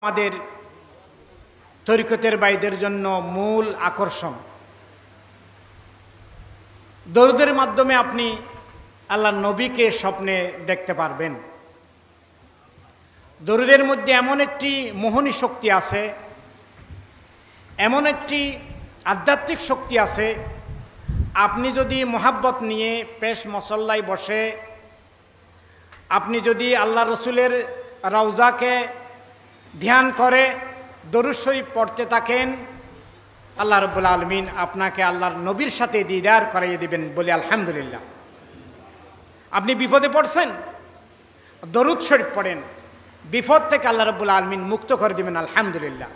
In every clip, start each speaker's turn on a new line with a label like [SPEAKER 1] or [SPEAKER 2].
[SPEAKER 1] আমাদের তরিকতের ভাইদের জন্য মূল আকর্ষণ। দরুদের মাধ্যমে আপনি আল্লাহর নবীকে স্বপ্নে দেখতে পারবেন। দরুদের মধ্যে এমন একটি মোহনী শক্তি আছে, এমন একটি আধ্যাত্মিক শক্তি আছে, আপনি যদি মোহাব্বত নিয়ে পেশ মসল্লায় বসে আপনি যদি আল্লাহ রসুলের রওজাকে ধ্যান করে দরুদ শরীফ পড়তে থাকেন, আল্লাহ রাব্বুল আলামিন আপনাকে আল্লাহর নবীর সাথে দিদার করাইয়ে দিবেন। বলে আলহামদুলিল্লাহ। আপনি বিপদে পড়ছেন, দরুদ শরীফ পড়েন, বিপদ থেকে আল্লাহ রাব্বুল আলামিন মুক্ত করে দিবেন। আলহামদুলিল্লাহ।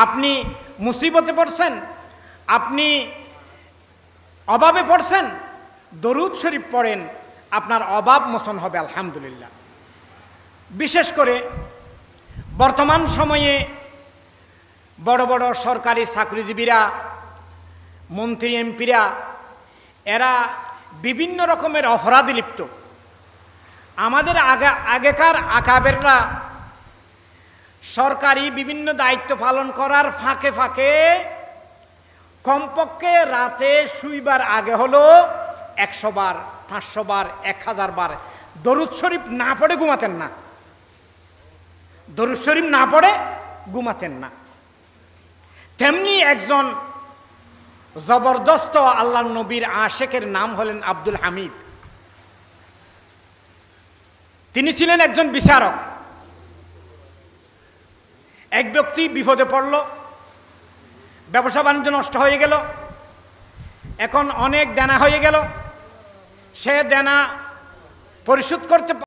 [SPEAKER 1] আপনি মুসিবতে পড়ছেন, আপনি অভাবে পড়ছেন, দরুদ শরীফ পড়েন, আপনার অভাব মোচন হবে। আলহামদুলিল্লাহ। বিশেষ করে বর্তমান সময়ে বড় বড় সরকারি চাকরিজীবীরা, মন্ত্রী এমপিরা, এরা বিভিন্ন রকমের অপরাধে লিপ্ত। আমাদের আগেকার আকাবেররা সরকারি বিভিন্ন দায়িত্ব পালন করার ফাঁকে ফাঁকে কমপক্ষে রাতে শুইবার আগে হলো 100 বার, 500 বার, 1000 বার দরুদ শরীফ না পড়ে ঘুমাতেন না। দরুদ শরীফ না পড়ে ঘুমাতেন না। তেমনি একজন জবরদস্ত আল্লাহর নবীর আশেকের নাম হলেন আব্দুল হামিদ। তিনি ছিলেন একজন বিচারক। এক ব্যক্তি বিপদে পড়ল, ব্যবসা বাণিজ্য নষ্ট হয়ে গেল, এখন অনেক দেনা হয়ে গেল, সে দেনা পরিশোধ করতে